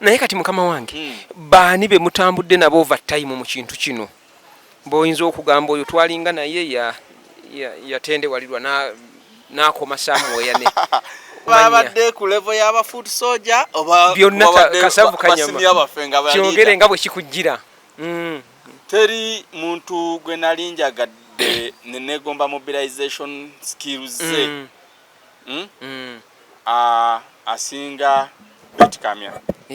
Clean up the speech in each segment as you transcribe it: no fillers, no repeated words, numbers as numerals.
naye kati mukama wange baani be mutambudde nabo overtime mu kintu kino boyinza okugamba oyo twalinga naye yatendewalirwa n'akoma Samuel ne babadde ku level y'aba foot soldier oba byonna Kasavu Kanyama kyogere nga bwe kikujjira. Teri muntu gwe nalinjagadde negomba mobilization skills ze asinga Betty Kamya.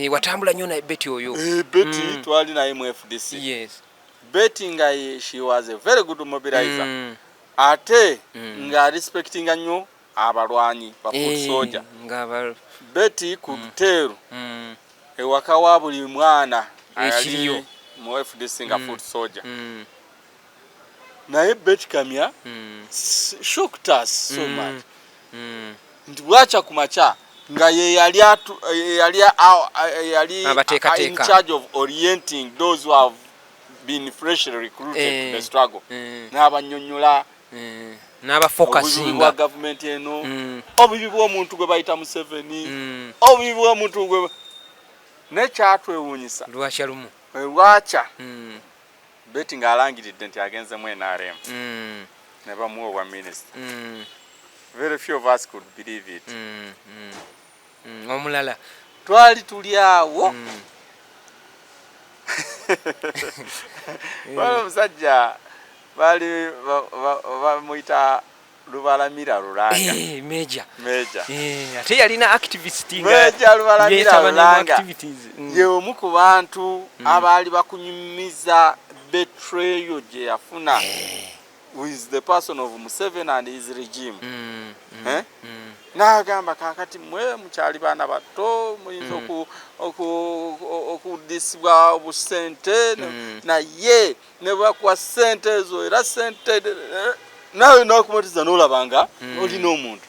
Watambula nnyo naye Betty oyo. Betty twali naye mu FDC. Yes. Betty nga she was a very good mobilizer. Ate nga respecting nnyo abalwanyi ba foot soldier. Betty ku Buteeru ewaka wa buli mwana ekiriyo mu FDC nga foot soldier. Naye Betty Kamya shocked us so much. Nti bwacha kumacha nga ye yali in charge of orienting those who have been freshly recruited to the struggle. N'abanyonnyola n'abafokasinga government eno obubi bw'omuntu gwe bayita Museveni obubi bw'omuntu gwe nekyatwewuunyisa lwacha Betty ng'alangiridde nti agenze mu NRM ne bamuwa obwa minister. Very few of us could believe it. Omulala twali tuli awo wale musajja bali bamuyita Lubalamira Lulanga. Meja ate yalina activist nga Meja Lubalamira Lulanga ye omu ku bantu abaali bakunyumiza betrayal gye yafuna with the person of Museveni and his regime. N'agamba kakati mwe mukyali baana bato muyinza okudisibwa obusente naye ne bakuwa sente ezo era sente nawe n'okumatiza n'olabanga olina omuntu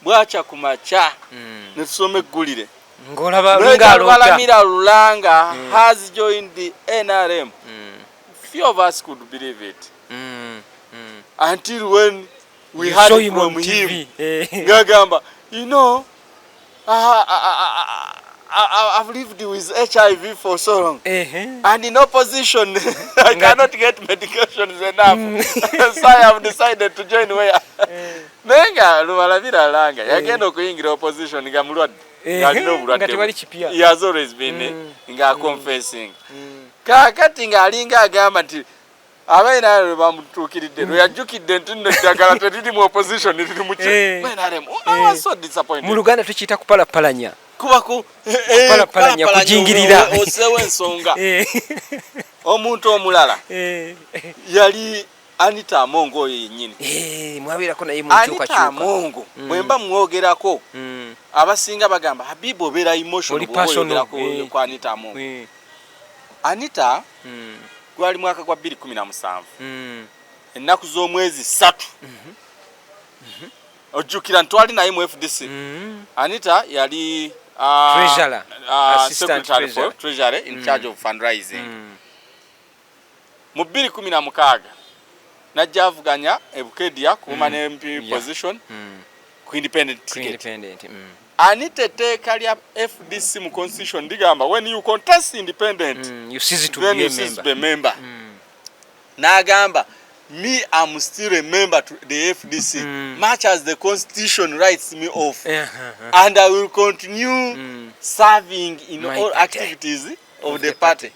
bwacha kumacha ne tusoma eggulire Lubalamira Lulanga has joined the NRM. Few of us could believe it until when we heard from him. Gagamba, you know, I've lived with HIV for so long, and in opposition, I cannot get medications enough, so I have decided to join where. Nenga Lubalamira Lulanga yagenda okuyingira opposition nga mulwadde. He has always been confessing. Kakati ng'alinga agamba nti abaina bamutuukiridde yajjukidde nti nno eddagala teriri mu opposition liri mu so disappointed. Mu Luganda tukiyita kupalapalanya. Kupalapalanya kujingirira. Osewo ensonga. Omuntu omulala yali Anita Amongo oyo yennyini. Mwabirako naye mukyukakyuka. Anita Amongo mwemba mwogerako abasinga bagamba Habibu obeera emotional bw'oyogerako ku Anita Amongo. Anita gwali mwaka gwa 2017 ennaku z'omwezi 3 ojjukira ntwali naye mu FDC. Anita yali Secretary for Treasury in charge of fundraising. Mu 2016 najja avuganya ebukedia kuuma ne MP position ku independent ticket. Anita etteeka lya FDC mu constitution ligamba when you contest independent you cease to then be you cease to be a member. N'agamba me I'm still a member to the FDC much as the constitution writes me off and I will continue serving in all activities of the party.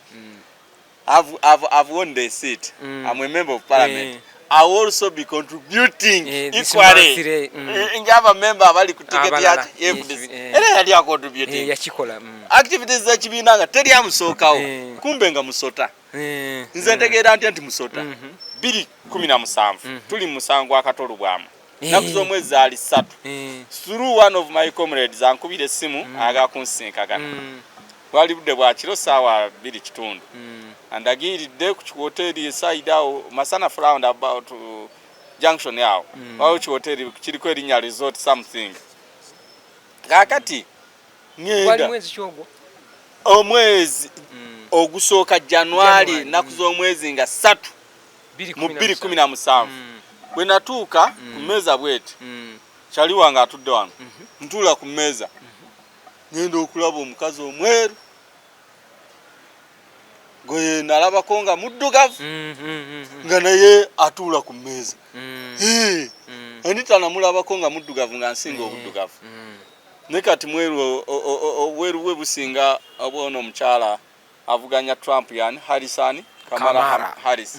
I've won the seat. I'm a member of parliament. I will also be contributing equally. Ngaba member abali ku ticket ya FDC. Era yali contributing. Yakikola. Activities za kibiina nga teri amusookawo. Kumbe nga musota. Nze ntegeera nti musota. 2017 tuli musango akatolu bwamu. Naku z'omwezi ali 3. Through one of my comrades ankubira essimu agakunsinkagana. Wali budde bwa kiro saawa 2 kitundu. Andagiridde ku hoteli side awo Masana round about junction yawo. Wawo ki hoteli kiriko erinnya resort something. Kakati ngenda mwezi kyogwo omwezi ogusooka January naku z'omwezi nga 3 mu 2017 bwe natuuka ku mmeeza bweti kyali wange atudde wano ntuula ku mmeeza ngenda okulaba omukazi omweru goye nalabako nga muddugavu nga naye atuula ku mmeeza Anita namulabako nga muddugavu nga nsinga obuddugavu ne kati mweru obweru bwe businga obwono omukyala avuganya Trump yani Kamala Harris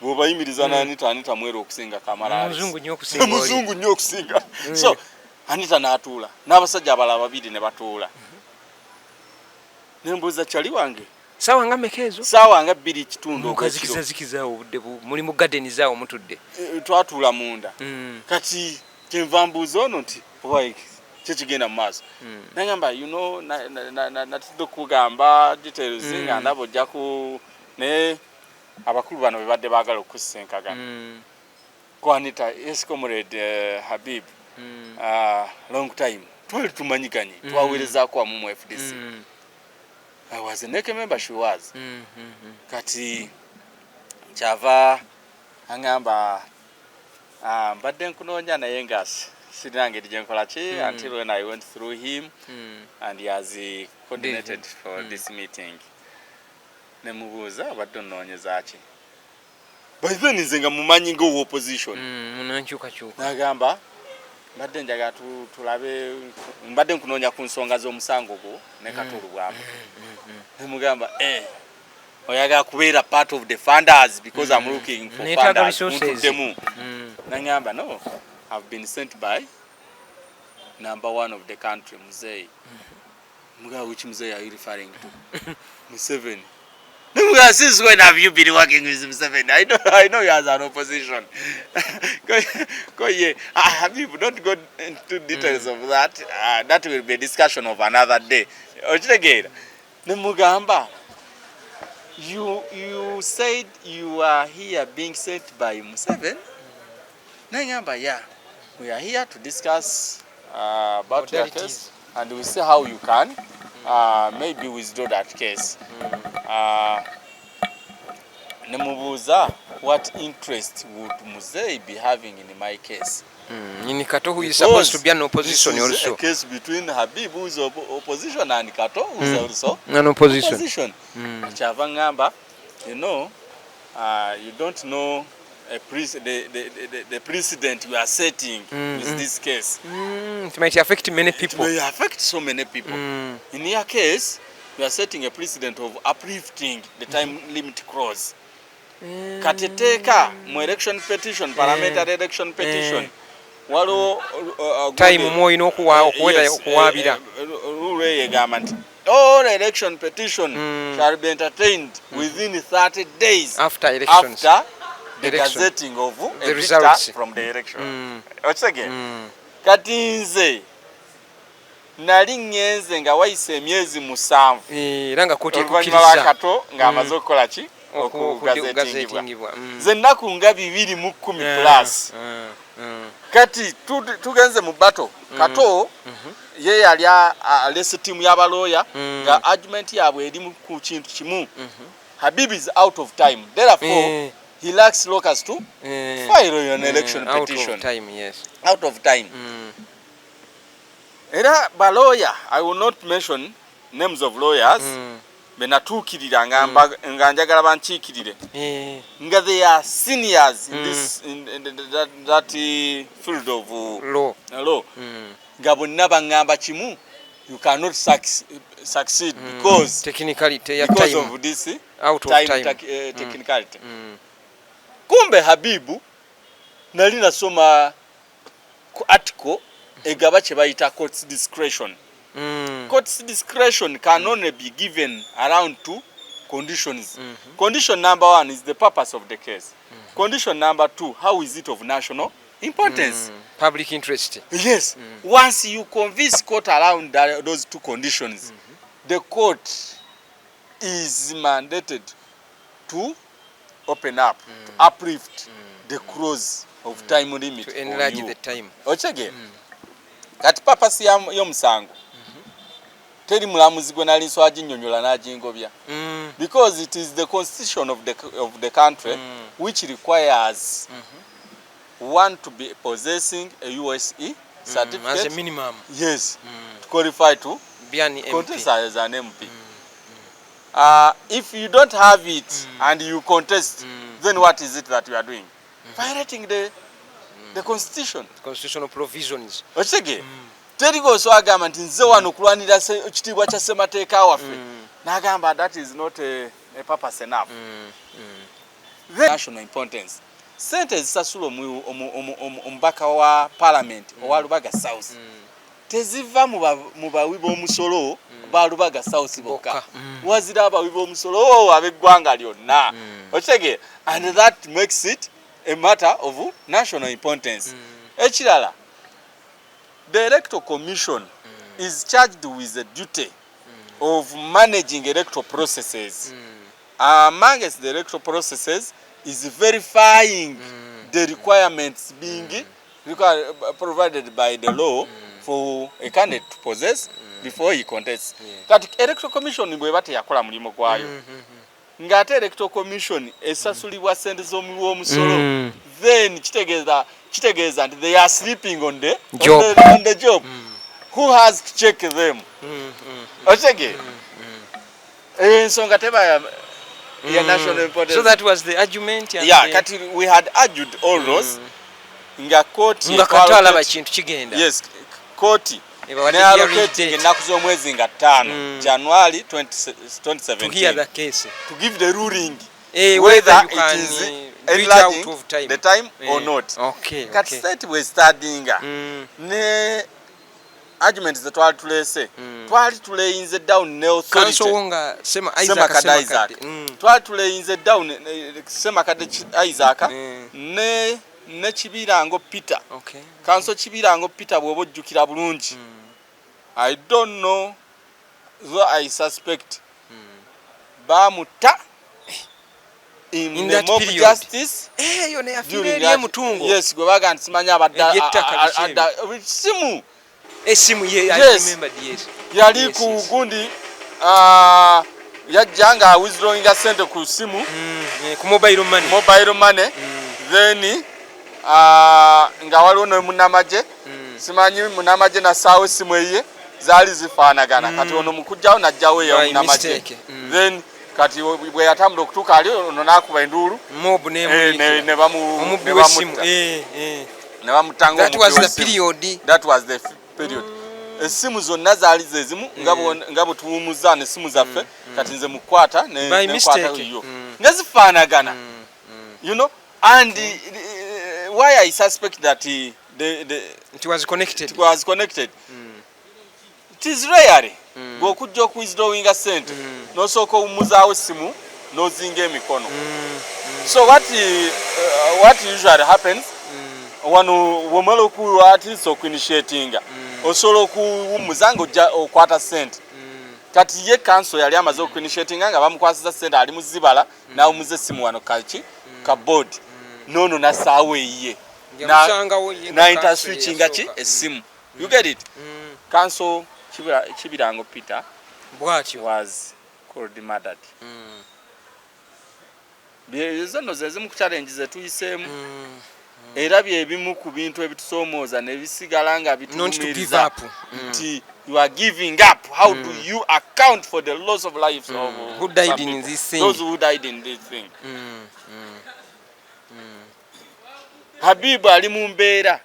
bw'obayimiriza na Anita mweru okusinga Kamala Harris muzungu nnyo okusinga so Anita n'atuula n'abasajja abalala babiri ne batuula nembuuza kyali wange sawa nga mekezo sawa nga 2 kitundu okazikiza obudde muri mu garden zaawo mutudde twatuula munda kati kyenva mbuuza ono nti why kyekigenda mu maaso nagamba you know natudde okugamba details nga ndaba ojja ku ne abakulu bano be badde baagala okusenkagana ko Anita yes comrade Habib long time twali tumanyiganye twaweerezaako wamu mu FDC I was a NEC member, she was. Kati chava angamba badde nkunonya naye ngas sirange dijenkola chi until when I went through him and he has coordinated for this meeting. Nemubuuza badde nnonyeza ki. By then nzenga mumanyi ngo opposition. Munanchuka. Nagamba badde njaga tulabe mbadde nkunonya ku nsonga z'omusango gwo ne Katulu bwamu. Mugamba oyaga kubeera part of the funders because I'm looking for funders. Nangamba no, I've been sent by number 1 of the country, Muzei. Muga, which Muzei are you referring to? Museveni. Muga, since when have you been working with Museveni? I know you as an opposition. Habib, don't go into details of that. That will be a discussion of another day. Nemugamba, you said you are here being sent by Museveni? Nangamba, yeah. We are here to discuss about your case and we see how you can maybe withdraw that case. Nemubuuza, what interest would Muzei be having in my case? Kato, who is supposed to be an opposition this also. A case between Habib, who is opposition, and Kato, who is also an opposition. Chavangamba, you know, you don't know the precedent you are setting with this case. It might affect many people. It may affect so many people. In your case, you are setting a precedent of uplifting the time limit clause. Kateteka mu election petition, parliamentary election petition. Walo time mo ino okuwabira rule yegamba nti all election petition shall be entertained within 30 days after elections, after the gazetting of the results from the election. Again, kati nze nali ngenze nga wayise emyezi 7 era nga koti ekukiriza Kato nga amaze okukola ki okugazetingibwa zennaku nga 210 plus kati tugenze mu battle Kato ye yali alese team y'abaloya nga argument yabwe eri ku kintu kimu. Habib is out of time, therefore he lacks locus to file an election petition. Out of time. Era baloya, I will not mention names of lawyers, benatuukirira nga njagala bankiikirire nga they are seniors in this in that field of law nga bonna bangamba kimu, you cannot succeed because technicality because of this out of time technicality. Kumbe Habibu nali nasoma ku article egaba kye bayita court's discretion. Court's discretion can only be given around 2 conditions. Condition number 1 is the purpose of the case. Condition number 2, how is it of national importance? Public interest. Yes. Once you convince court around those 2 conditions, the court is mandated to open up, to uplift the clause of time limit. To enlarge the time. Ochege. Kati purpose y'omusango. Teri mulamuzi gwe nali nswa ginnyonnyola n'agingobya. Because it is the constitution of the country which requires one to be possessing a USE certificate as a minimum. Yes. To qualify to be an MP. Contest as an MP. If you don't have it and you contest, then what is it that you are doing? Violating the constitution. Constitutional provisions. Ochege. Terigo so agamba nti nze wano kulwanira ekitibwa kya ssemateeka waffe. N'agamba that is not a purpose enough. The national importance. Sente zisasula omubaka wa parliament owa Lubaga South. Teziva mu bawi b'omusolo ba Lubaga South bokka. Wazira abawi b'omusolo ab'eggwanga lyonna. Ochege. And that makes it a matter of national importance. Ekirala, the Electoral Commission is charged with the duty of managing electoral processes. Amongst the electoral processes is verifying the requirements being provided by the law for a candidate to possess before he contests. Kati Electoral Commission bwe bate yakola mulimo gwayo. Ngate Electoral Commission esasulibwa sente z'omuliwo omusolo, then kitegeeza nti they are sleeping on the job. Who has to check them? Ochege. Ensonga teba ya national importance. So that was the argument. Yeah, kati we had argued all those. Nga court nga katala ba kintu kigenda. Yes, court ne allocate ennaku z'omwezi nga 5 January 2017 to hear the case, to give the ruling whether it is enlarging the time or not. Okay. Kati state we studying ne arguments that twali tulese twali tuleyinze down ne authority Council wonga sema Isaac twali tuleyinze down sema kade Isaac ne Kibirango Peter. Okay. Council Kibirango Peter bw'obojjukira bulungi. I don't know, though I suspect bamuta in the mob period. Justice yone yafireye mutungo. Yes, gwe baga nsimanya abadda esimu ye I remember yes. Yali ku gundi yajjanga withdrawing a sente ku simu ku mobile money. Then nga waliwo ne munamaje simanyi munamaje na sawe simu ye zali zifaanagana kati ono mukujjawo najjawo ya munamaje then kati bwe yatambula okutuuka ali ono n'akuba endulu mob ne bamubbi w'essimu ne bamutanga that was the period. Esimu zonna zaali zezimu nga bwe tuwumuza n'essimu zaffe kati nze mukwata ne nkwata yo nezifaanagana you know and why I suspect that it was connected. It is rare go kujja withdrawing a cent no soko umuzaawo essimu no zinga emikono. So what usually happens wano womalo ku artist initiating osolo ku umuzango okwata cent kati ye council yali amaze ku initiating nga bamukwasiza cent ali muzibala na umuze essimu wano kachi ka board nono na sawe ye na inter switching achi esimu. You get it? Council Kibirango Peter was called murdered. Byezono zezimu ku challenges etuyisemu era byebimu ku bintu ebitusomooza ne bisigala nga bitumiriza nti you are giving up. How do you account for the loss of lives of who died in this thing? Those who died in this thing. Habibu ali mu mbeera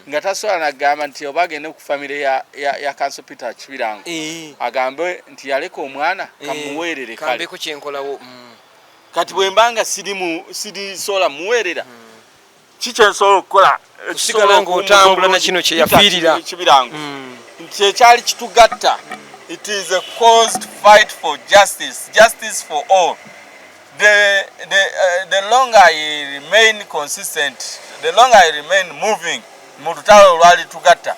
nga tasobola nagamba nti obagende ku family ya Council Peter Kibirango agambe nti yaleka omwana kamuweerere kale kambeko kyenkolawo kati bwembanga sidi sola muweerera kikyo nsobola okukola kusigala ng'otambula na kino kye yafiirira Kibirango nti ekyali kitugatta. It is a caused fight for justice for all. The longer I remain consistent, the longer I remain moving mu lutalo lwali tugatta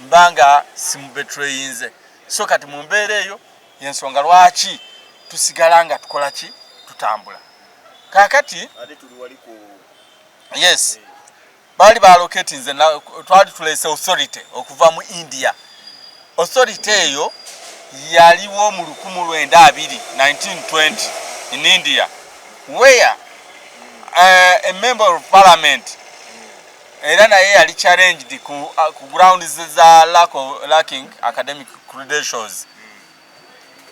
mbanga simubetrayinze. So kati mu mbeera eyo yensonga lwaki tusigala nga tukola ki tutambula. Kakati yes bali baaloketi nze twali tulese authority okuva mu India. Authority eyo yaliwo mu 1920 in India, where a member of parliament era naye yali challenged ku grounds za lacking academic credentials.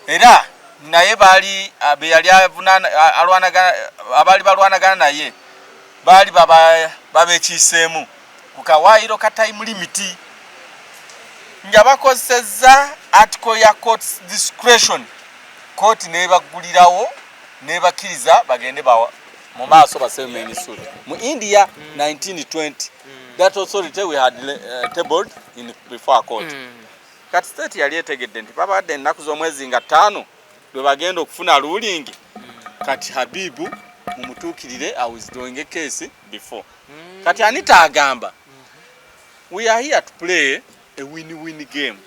Era naye bali yali abali balwanagana naye bali babekiseemu ku kawaayiro ka time limit nga bakozesezza article ya court discretion. Court nebagulirawo nebakkiriza bagende mu maaso basemeni suit. Mu India 1920 that authority we had tabled in before court. Kati state yali etegedde nti babadde ennaku z'omwezi nga 5 lwe bagenda okufuna ruling. Kati Habibu mumutuukirire I was doing a case before. Kati Anita agamba we are here to play a win-win game.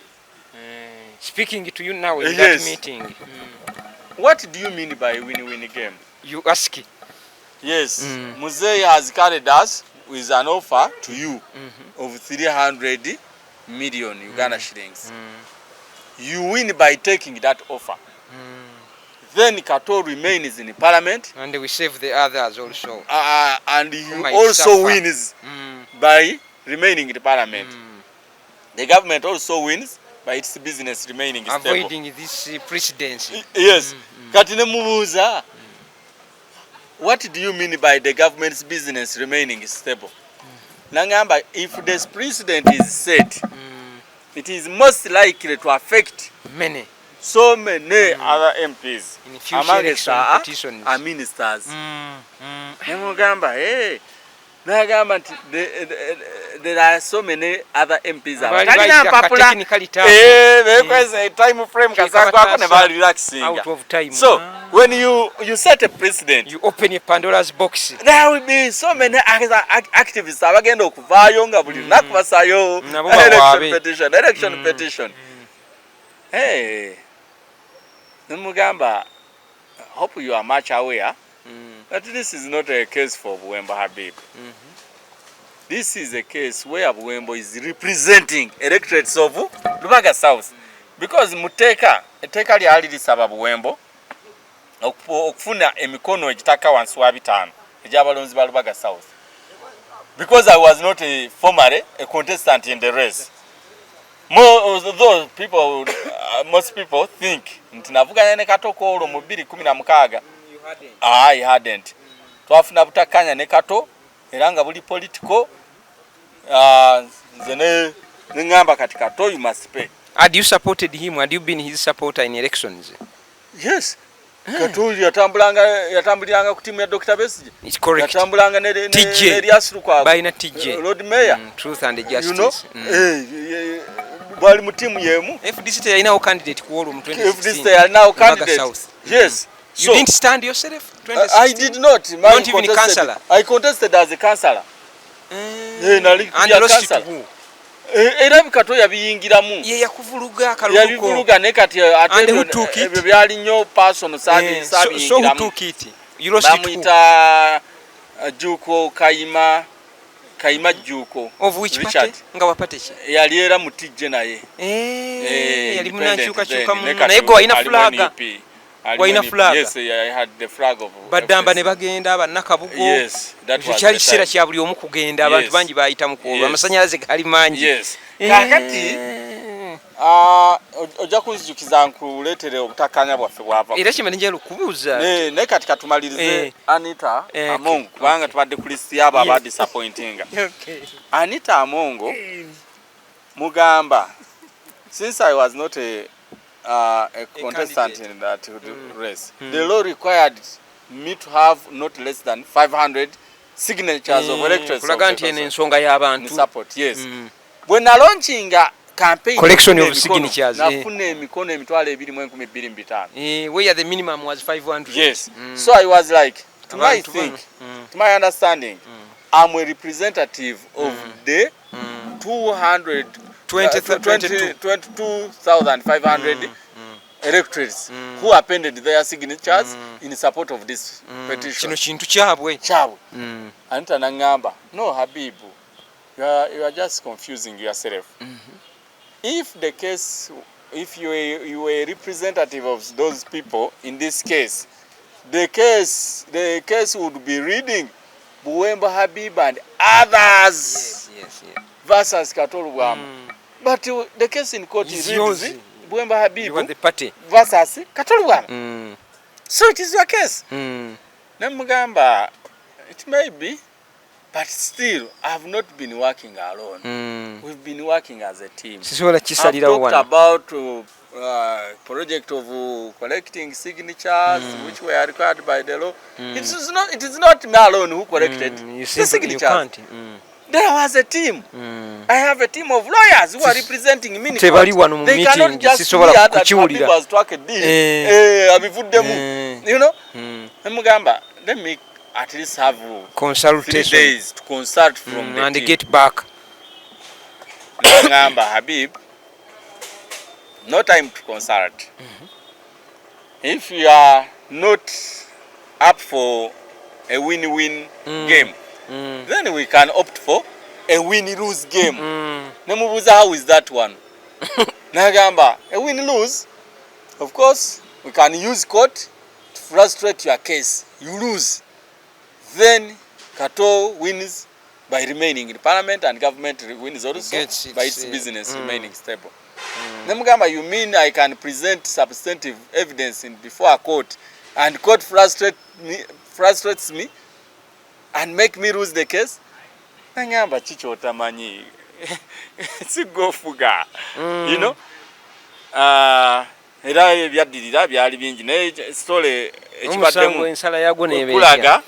Speaking to you now in that meeting. What do you mean by win-win game? You ask. Yes, Muzei has carried us with an offer to you of 300 million Uganda shillings. You win by taking that offer. Then Kato remains in parliament. And we save the others also. And he also wins by remaining in the parliament. The government also wins by its business remaining stable. Avoiding this presidency. Yes. Katine mubuza. What do you mean by the government's business remaining stable? Nangamba, if the president is set, it is most likely to affect so many other MPs in future election petitions and ministers. Nangamba, hey. Nagamba there are so many other MPs because a time frame relaxing. Out of time. So when you set a president, you open a Pandora's box. There will be so many activists abagenda okuvaayo nga buli lunaku basayo election petition. Hey, Mugamba, hope you are much aware that this is not a case for Buwemba Habib. This is a case where Buwembo is representing electorates of Lubaga South. Because Muteka lyali lisaba Buwembo okufuna emikono egitaka wansi wa 5 egy'abalonzi ba Lubaga South. Because I was not formally a contestant in the race. Most people think nti navuganya ne Kato olwo mu 2016. I hadn't. Twafuna butakanya ne Kato era nga buli political nze ngamba kati Kato you must pay. Had you supported him? Had you been his supporter in elections? Yes. Kato yatambulanga ku timu ya Dr. Besigye. It's correct. Yatambulanga ne Elias Lukwago. Baina TJ. Road Mayor. Truth and Justice. You know? Bali mu timu yemu. FDC yalinawo candidate ku olwo mu 2016. FDC yalinawo candidate. Yes. You didn't stand yourself? 2016? I did not. Not even a councillor? I contested as a councillor. And lost to who? Era Kato yabiyingiramu. Ye yakuvuluga akaluko. Yabivuluga ne kati ebyo byali nnyo personal service. So who took it? You lost it who? Bamuyita Juko Kayima Juko. Of which party? Nga wapate ki? Yali era mutijje naye. Yali munakyuka mu naye go alina flag. Waina flag. Yes, I had the flag of Badamba ne bagenda abannakabugo. Yes, that was kyali kiseera kya buli omu kugenda abantu bangi bayita mu kuolwa amasanyalaze gali mangi. Yes. Kakati ojja kunzijukiza nkuleetere obutakkaanya bwaffe bwava. Era kimene nje lukubuuza. Naye kati katumalirize Anita Amongo kubanga tubadde ku list y'abo aba disappointinga. Anita Amongo mugamba since I was not a contestant in that race. The law required me to have not less than 500 signatures of electors. Ensonga y'abantu. Support, yes. When I launching a campaign, collection of signatures. Nafune emikono emitwalo 2,225. Where the minimum was 500. Yes. So I was like, to my understanding, I'm a representative of the 22,500 electors who appended their signatures in support of this petition. Kino kintu kyabwe. Anita nangamba, no Habibu, you are just confusing yourself. If you were a representative of those people in this case, the case would be reading Buwemba Habib and others versus Katolu Bwama. But the case in court is Buwemba Habib versus Katolu Bwama. So it is your case. Namugamba, it may be, but still, I have not been working alone. We've been working as a team. I've talked about project of collecting signatures, which were required by the law. It is not me alone who collected the signatures. There was a team. I have a team of lawyers who are representing me. They cannot just see that Habib was struck a deal. You know? Mugamba, let me at least have consultation 3 days to consult from the and team. Get back. Mugamba, Habib, no time to consult. If you are not up for a win-win game, then we can opt for a win-lose game. Nemubuza, how is that one? Nagamba, a win-lose, of course, we can use court to frustrate your case. You lose. Then Kato wins by remaining in parliament, and government wins also by its business remaining stable. Nemugamba, you mean I can present substantive evidence before a court, and court frustrates me and make me lose the case? Nangamba chicho tamanyi. Sigo fuga. You know? Era ebyadirira byali bingi ne story ekibaddemu ensala yago nebekulaga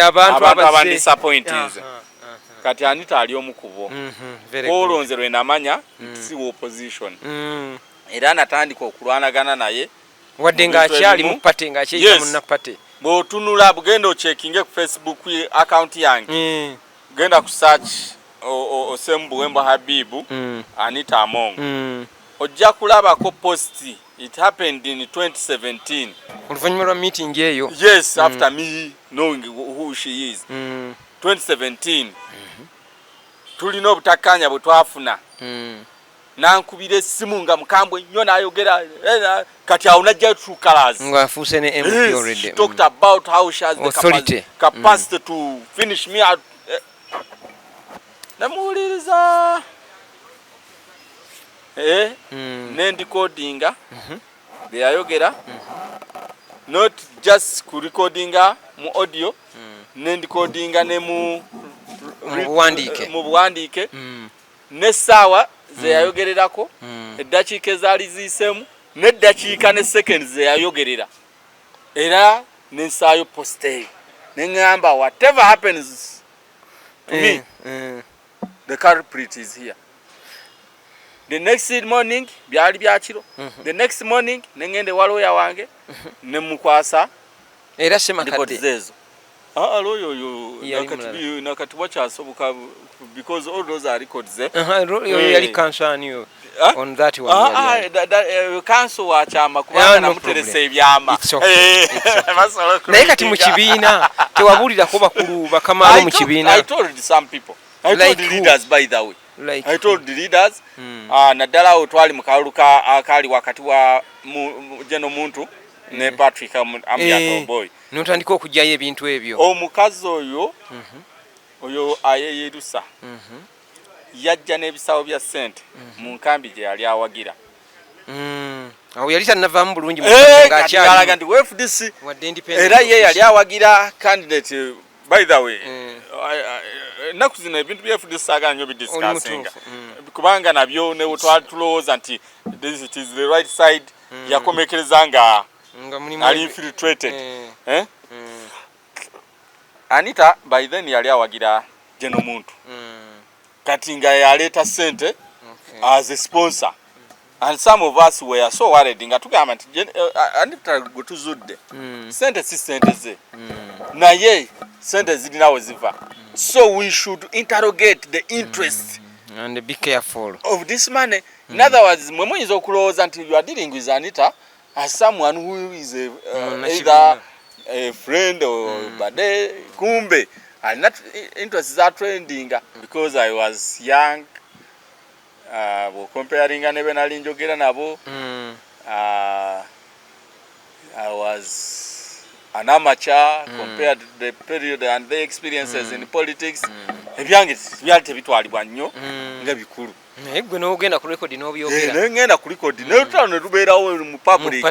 abantu abandi disappointees. Kati Anita ali omukubo. Olonze lwe namanya si opposition. Era natandika okulwanagana naye wadde nga akyali mu pate nga akyeyita munna pate. Bw'otunula bugenda ochekinge ku Facebook account yange. Genda ku search Osem Buwemba Habibu Anita Among. Ojja kulabako post. It happened in 2017. Oluvanyuma meeting eyo. Yes, after me knowing who she is. 2017. Tulina obutakanya bwe twafuna. Nankubira essimu nga mukambwe nnyo n'ayogera kati awo najja true colors. Ng'afuuse ne MP already. She talked about how she has the capacity to finish me out. Namuwuliriza. Nendi codinga. They ayogera. Not just ku recordinga mu audio. Nendi codinga ne mu buwandiike. Ne sawa ze yayogererako. Eddakiika ezaali ziisemu. N'eddakiika ne seconds ze yayogerera. Era nensaayo poste. Nengamba whatever happens to me, the culprit is here. The next morning byali byakiro. The next morning nengende waloya wange ne mukwasa era semakadde. Loyo nakati kyasoboka because all those are records there. Yali concern you on that one. Council wakyama kubanga namuteresa ebyama. Naye kati mu kibiina tewabulirako bakulu bakamalo mu kibiina. I told some people. I told the leaders by the way. I told the leaders naddala otwali mu kaluka akali wakati wa Jeno Muntu ne Patrick Amyato boy. Notandika okujjayo ebintu ebyo. Omukazi oyo ayeyerusa. Yajja n'ebisawo bya ssente mu nkambi gye yali awagira. Awo yali tanavaamu bulungi mu ng'akyali ndi FDC. Era ye yali awagira candidate by the way. Naku zino ebintu bya FDC saagala nnyo bidiscussinga. Kubanga nabyo ne twali tulowooza nti it is the right side yakomekereza nga ali infiltrated. Anita by then yali awagira Jeno Muntu. Kati nga yaleeta sente as a sponsor. And some of us were so worried nga tugamba nti Anita gutuzudde. Sente si sente ze. Naye sente zirinawo ziva. So we should interrogate the interest and be careful of this money. In other words, mwe muyinza okulowooza nti you are dealing with Anita as someone who is either a friend or bade kumbe and not interests are trending because I was young. Comparing ne benali njogera nabo. I was anamacha compared to the period and the experiences in politics ebyange byali tebitwalibwa nnyo nga bikulu gwe n'ogenda ku record n'obyogera ngenda ku record ne tutano ne tubeerawo mu public